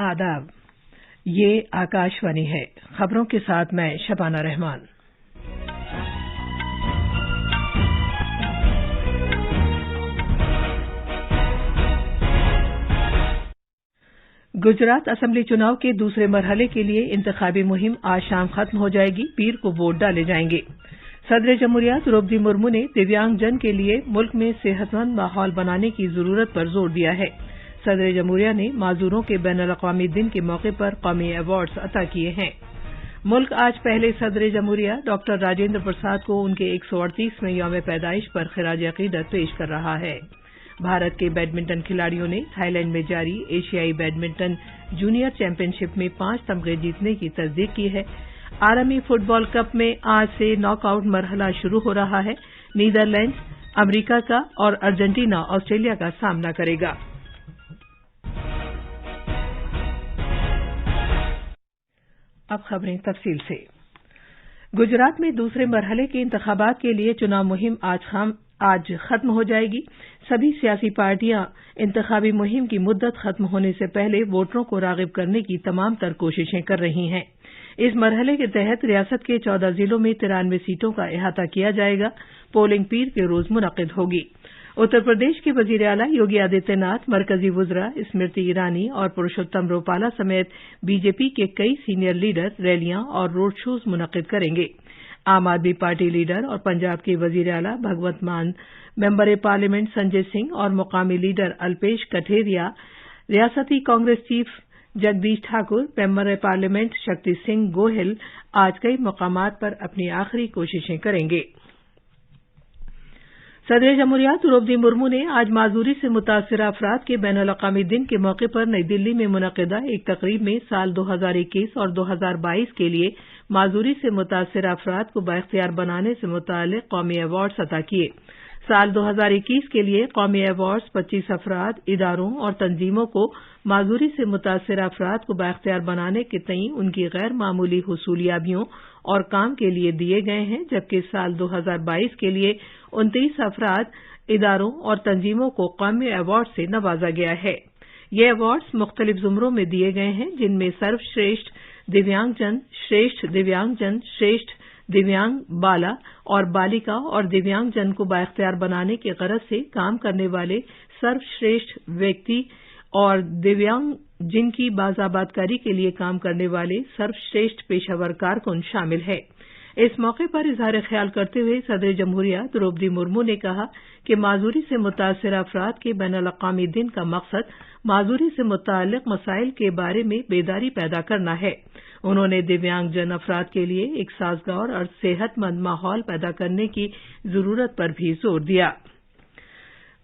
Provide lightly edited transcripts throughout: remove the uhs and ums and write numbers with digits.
आदाब, ये आकाशवाणी है। खबरों के साथ मैं शबाना रहमान। गुजरात असेंबली चुनाव के दूसरे मरहले के लिए इंतखाबी मुहिम आज शाम खत्म हो जाएगी। पीर को वोट डाले जाएंगे। सदर जमहूरिया द्रौपदी मुर्मू ने दिव्यांगजन के लिए मुल्क में सेहतमंद माहौल बनाने की जरूरत पर जोर दिया है। सदर जमहूरिया ने माजूरों के बैनुल-अक़वामी दिन के मौके पर कौमी अवार्ड्स अता किए हैं। मुल्क आज पहले सदर जमहूरिया डॉक्टर राजेंद्र प्रसाद को उनके 138वें यौम पैदाइश पर खिराज अकीदत पेश कर रहा है। भारत के बैडमिंटन खिलाड़ियों ने थाईलैंड में जारी एशियाई बैडमिंटन जूनियर चैंपियनशिप में 5 तमगे जीतने की तस्दीक की है। आलमी फुटबॉल कप में आज से नॉकआउट मरहला शुरू हो रहा है। नीदरलैंड्स अमरीका का और अर्जेंटीना ऑस्ट्रेलिया का सामना करेगा। अब खबरें तफसील से। गुजरात में दूसरे मरहले के इंतखाबात के लिए चुनाव मुहिम आज खत्म हो जाएगी। सभी सियासी पार्टियां इंतखाबी मुहिम की मुद्दत खत्म होने से पहले वोटरों को राग़िब करने की तमाम तर कोशिशें कर रही हैं। इस मरहले के तहत रियासत के 14 जिलों में 93 सीटों का अहाता किया जाएगा। पोलिंग पीर के रोज मुनक़िद होगी। उत्तर प्रदेश के वज़ीर आला योगी आदित्यनाथ, मरकजी वुज़रा स्मृति ईरानी और पुरुषोत्तम रूपाला समेत बीजेपी के कई सीनियर लीडर रैलियां और रोड शोज मुनक़िद करेंगे। आम आदमी पार्टी लीडर और पंजाब के वज़ीर आला भगवंत मान, मेंबर पार्लियामेंट संजय सिंह और मुकामी लीडर अल्पेश कठेरिया, रियासती Congress chief Jagdish Thakur, member parliament Shakti Singh Gohil आज कई मकामात पर अपनी आखिरी कोशिशें करेंगे। सदर जमहूरिया द्रौपदी मुर्मू ने आज माजूरी से मुतासिर अफराद के बैनुल-अक़वामी दिन के मौके पर नई दिल्ली में मुनक़िदा एक तकरीब में साल 2021 और 2022 के लिए माजूरी से मुतासिर अफराद को बाइख्तियार बनाने से मुताल्लिक़ कौमी अवार्ड्स अता किए। साल 2021 के लिए कौमी अवार्ड्स 25 अफराद, इदारों और तंजीमों को माजूरी से मुतासिर अफराद को बाइख्तियार बनाने के तई उनकी गैर मामूली हुसूलियाबियों और काम के लिए दिए गए हैं, जबकि साल 2022 के लिए 29 अफराद, इदारों और तंजीमों को कौमी अवार्ड से नवाजा गया है। ये अवार्ड्स मुख्तलिफ जुमरों में दिए गए हैं, जिनमें सर्वश्रेष्ठ दिव्यांगजन, श्रेष्ठ दिव्यांगजन, श्रेष्ठ दिव्यांग बाला और बालिका और दिव्यांगजन को बाइख्तियार बनाने की गरज से काम करने वाले सर्वश्रेष्ठ व्यक्ति और दिव्यांग जिनकी बाज़ाबातकारी के लिए काम करने वाले सर्वश्रेष्ठ पेशावर कारकुन शामिल है। इस मौके पर इजहार ख्याल करते हुए सदर जमहूरिया द्रौपदी मुर्मू ने कहा कि माजूरी से मुतासिर अफराद के बैनुल-अक़वामी दिन का मकसद माजूरी से मुताल्लिक़ मसाइल के बारे में बेदारी पैदा करना है। उन्होंने दिव्यांगजन अफराद के लिए एक साज़गार और सेहतमंद माहौल पैदा करने की जरूरत पर भी जोर दिया।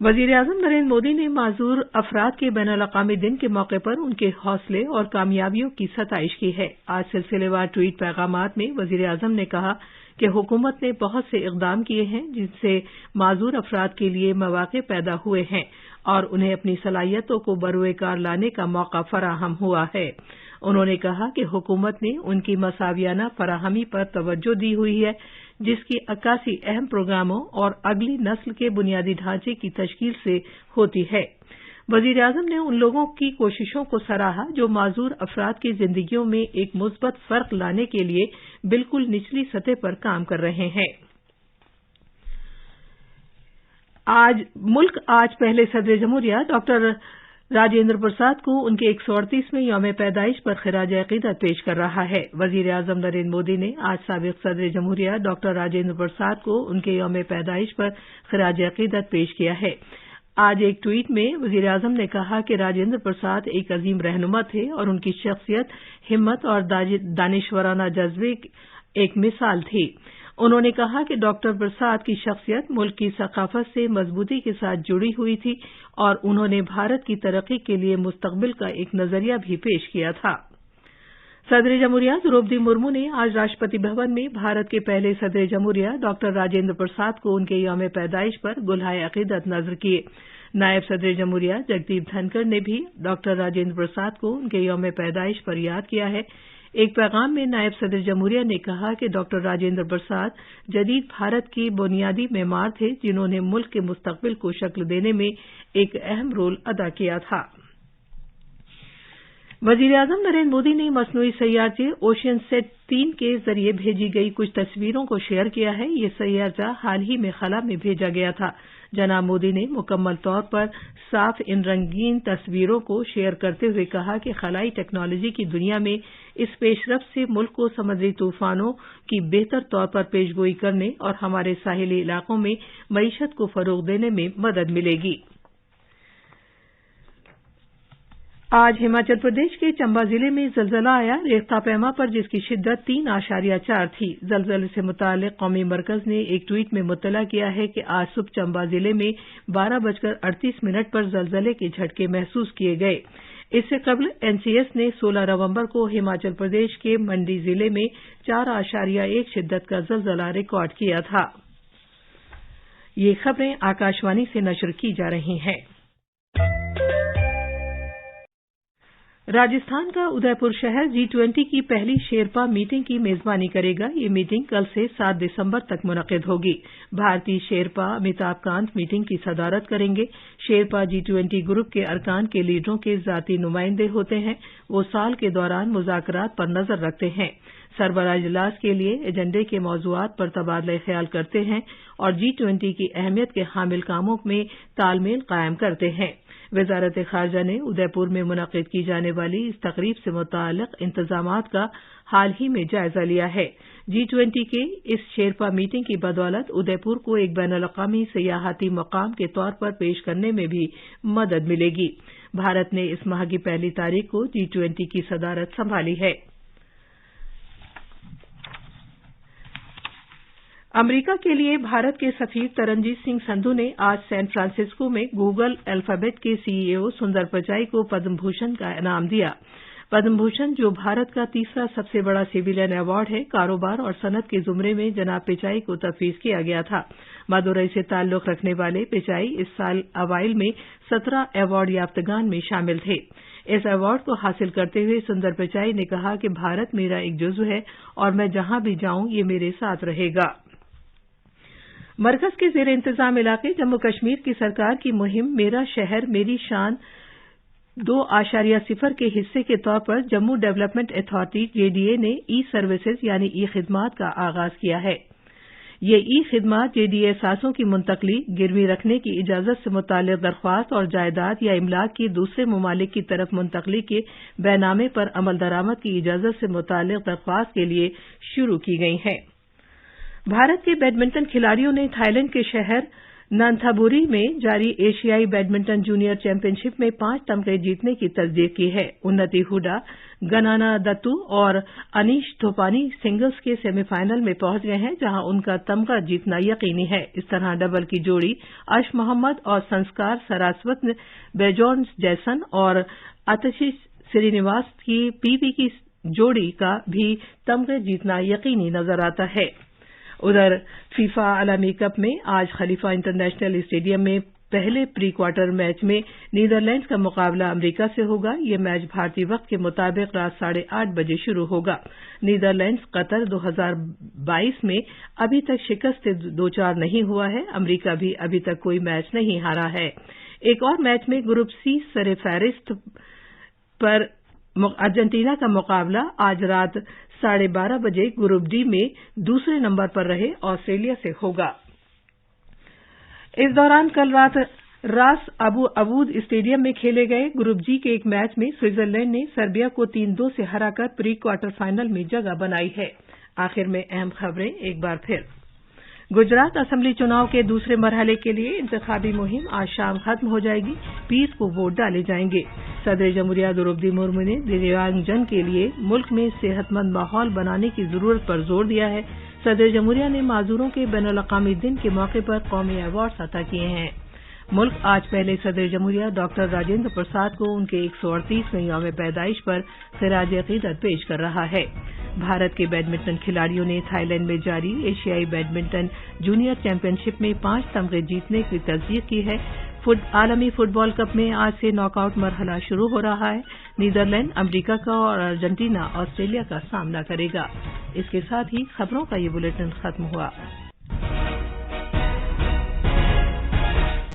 वज़ीर-ए-आज़म नरेंद्र मोदी ने माजूर अफराद के बैनुल-अक़वामी दिन के मौके पर उनके हौसले और कामयाबियों की सताइश की है। आज सिलसिलेवार ट्वीट पैगामात में वज़ीर-ए-आज़म ने कहा कि हुकूमत ने बहुत से इक़दाम किए हैं जिनसे माजूर अफराद के लिए मौक़े पैदा हुए हैं और उन्हें अपनी सलाहियतों को बरूए-कार लाने का मौका फराहम हुआ है। उन्होंने कहा कि हुकूमत ने उनकी मसावियाना फराहमी पर तवज्जो दी हुई है, जिसकी अक्कासी अहम प्रोग्रामों और अगली नस्ल के बुनियादी ढांचे की तश्कील से होती है। वज़ीर-ए-आज़म ने उन लोगों की कोशिशों को सराहा जो माजूर अफराद की जिंदगियों में एक मुस्बत फर्क लाने के लिए बिल्कुल निचली सतह पर काम कर रहे हैं। मुल्क आज पहले सदर जमहूरिया डॉक्टर राजेंद्र प्रसाद को उनके 138वें यौम पैदाइश पर खिराज अकीदत पेश कर रहा है। वज़ीर-ए-आज़म नरेंद्र मोदी ने आज साबिक़ सदर जमहूरिया डॉक्टर राजेंद्र प्रसाद को उनके यौम पैदाइश पर खिराज अकीदत पेश किया है। आज एक ट्वीट में वज़ीर-ए-आज़म ने कहा कि राजेंद्र प्रसाद एक अजीम रहनुमा थे और उनकी शख्सियत, हिम्मत और दानिशवराना जज्बे एक मिसाल थी। उन्होंने कहा कि डॉक्टर प्रसाद की शख्सियत मुल्क की सकाफत से मजबूती के साथ जुड़ी हुई थी और उन्होंने भारत की तरक्की के लिए मुस्तकबिल का एक नजरिया भी पेश किया था। सदर जमहूरिया द्रौपदी मुर्मू ने आज राष्ट्रपति भवन में भारत के पहले सदर जमहूरिया डॉक्टर राजेंद्र प्रसाद को उनके यौम पैदाइश पर गुलहाए अकीदत नज़र किए। नायब सदर जमहूरिया जगदीप धनखड़ ने भी डॉक्टर राजेंद्र प्रसाद को उनके यौम पैदाइश पर याद किया है। एक पैगाम में नायब सदर जमहूरिया ने कहा कि डॉक्टर राजेंद्र प्रसाद जदीद भारत की बुनियादी मेमार थे, जिन्होंने मुल्क के मुस्तकबिल को शक्ल देने में एक अहम रोल अदा किया था। वजीर-ए-आज़म नरेंद्र मोदी ने मसनूई सैयारचे ओशन सेट 3 के जरिए भेजी गई कुछ तस्वीरों को शेयर किया है। ये सैयारचा हाल ही में खला में भेजा गया था। जनाब मोदी ने मुकम्मल तौर पर साफ इन रंगीन तस्वीरों को शेयर करते हुए कहा कि खलाई टेक्नोलॉजी की दुनिया में इस पेशरफ्त से मुल्क को समुद्री तूफानों की बेहतर तौर पर पेशगोई करने और हमारे साहिली इलाकों में मईशत को फरोग देने में मदद मिलेगी। आज हिमाचल प्रदेश के चंबा जिले में जलजला आया। रेख्ता पैमा पर जिसकी शिद्दत 3.4 थी। जलजले से मुतालिक कौमी मरकज ने एक ट्वीट में मुत्तला किया है कि आज सुबह चंबा जिले में 12:38 पर जलजले के झटके महसूस किए गए। इससे कबल एनसीएस ने 16 नवंबर को हिमाचल प्रदेश के मंडी जिले में 4.1 शिद्दत का जलजला रिकॉर्ड किया था। ये खबरें आकाशवाणी से नशर की जा रही हैं। राजस्थान का उदयपुर शहर G20 की पहली शेरपा मीटिंग की मेजबानी करेगा। ये मीटिंग कल से 7 दिसंबर तक मुनक्किद होगी। भारतीय शेरपा अमिताभ कांत मीटिंग की सदारत करेंगे। शेरपा G20 ग्रुप के अरकान के लीडरों के जाती नुमाइंदे होते हैं। वो साल के दौरान मुज़ाकरात पर नजर रखते हैं, सरबराह इजलास के लिए एजेंडे के मौज़ूआत पर तबादला ख्याल करते हैं और G20 की अहमियत के हामिल कामों में तालमेल कायम करते हैं। वज़ारत ख़ारजा ने उदयपुर में मुनक़्क़िद की जाने वाली इस तक़रीब से मुताल्लिक़ इंतज़ामात का हाल ही में जायज़ा लिया है। G20 के इस शेरपा मीटिंग की बदौलत उदयपुर को एक बैनुल-अक़वामी सियाहती मकाम के तौर पर पेश करने में भी मदद मिलेगी। भारत ने इस माह की 1 तारीख को G20 की सदारत संभाली है। अमेरिका के लिए भारत के सफीर तरनजीत सिंह संधू ने आज सैन फ्रांसिस्को में गूगल अल्फाबेट के सीईओ सुंदर पिचाई को पद्म भूषण का इनाम दिया। पद्म भूषण, जो भारत का तीसरा सबसे बड़ा सिविलियन अवार्ड है, कारोबार और सनत के जुमरे में जनाब पिचाई को तफवीज़ किया गया था। मदुरई से ताल्लुक रखने वाले पिचाई इस साल अवाइल में 17 अवार्ड याफ्तगान में शामिल थे। इस अवार्ड को हासिल करते हुए सुंदर पिचाई ने कहा कि भारत मेरा एक जुज़्व है और मैं जहां भी जाऊं ये मेरे साथ रहेगा। मरकज के ज़ेर इंतजाम इलाके जम्मू कश्मीर की सरकार की मुहिम मेरा शहर मेरी शान 2.0 के हिस्से के तौर पर जम्मू डेवलपमेंट अथॉरिटी JDA ने ई सर्विसेज यानी ई खिदमात का आगाज किया है। ये ई खिदमात JDA असासों की मुंतकली, गिरवी रखने की इजाजत से मुताल्लिक दरख्वास्त और जायदाद या इमलाक की दूसरे ममालिक की तरफ मुंतकली के बैनामे पर अमल दरामद की इजाजत से मुताल्लिक दरख्वास्त के लिए शुरू की गई है। भारत के बैडमिंटन खिलाड़ियों ने थाईलैंड के शहर नंथाबुरी में जारी एशियाई बैडमिंटन जूनियर चैंपियनशिप में 5 तमगे जीतने की तस्दीक की है। उन्नति हुडा, गनाना दत्तू और अनीश थोपानी सिंगल्स के सेमीफाइनल में पहुंच गए हैं, जहां उनका तमगा जीतना यकीनी है। इस तरह डबल की जोड़ी अर्श मोहम्मद और संस्कार सरास्वत बेजोर्न जैसन और आतिशी श्रीनिवास की पीवी की जोड़ी का भी तमगे जीतना यकीनी नजर आता है। उधर फीफा आलमी कप में आज खलीफा इंटरनेशनल स्टेडियम में पहले प्री क्वार्टर मैच में नीदरलैंड्स का मुकाबला अमेरिका से होगा। यह मैच भारतीय वक्त के मुताबिक रात 8:30 बजे शुरू होगा। नीदरलैंड्स कतर 2022 में अभी तक शिकस्त से दोचार नहीं हुआ है। अमेरिका भी अभी तक कोई मैच नहीं हारा है। एक और मैच में ग्रुप सी सरफहरिस्त पर अर्जेंटीना का मुकाबला आज रात 12:30 बजे ग्रुप डी में दूसरे नंबर पर रहे ऑस्ट्रेलिया से होगा। इस दौरान कल रात रास अबू अबूद स्टेडियम में खेले गए ग्रुप जी के एक मैच में स्विट्जरलैंड ने सर्बिया को 3-2 से हराकर प्री क्वार्टर फाइनल में जगह बनाई है। आखिर में अहम खबरें एक बार फिर। गुजरात असेंबली चुनाव के दूसरे मरहले के लिए इंतखाबी मुहिम आज शाम खत्म हो जाएगी। 20 को वोट डाले जाएंगे। सदर जमहूरिया द्रौपदी मुर्मू ने दिव्यांगजन के लिए मुल्क में सेहतमंद माहौल बनाने की जरूरत पर जोर दिया है। सदर जमहूरिया ने माजूरों के बैनुल-अक़वामी दिन के मौके पर कौमी अवार्ड अता किए हैं। मुल्क आज पहले सदर जमहूरिया डॉक्टर राजेंद्र प्रसाद को उनके 138वें यौम पैदाइश पर खिराज अक़ीदत पेश कर रहा है। भारत के बैडमिंटन खिलाड़ियों ने थाईलैंड में जारी एशियाई बैडमिंटन जूनियर चैंपियनशिप में 5 तमगे जीतने की तस्दीक की है। आलमी फुटबॉल कप में आज से नॉकआउट मरहला शुरू हो रहा है। नीदरलैंड अमेरिका का और अर्जेंटीना ऑस्ट्रेलिया का सामना करेगा। इसके साथ ही खबरों का ये बुलेटिन खत्म हुआ।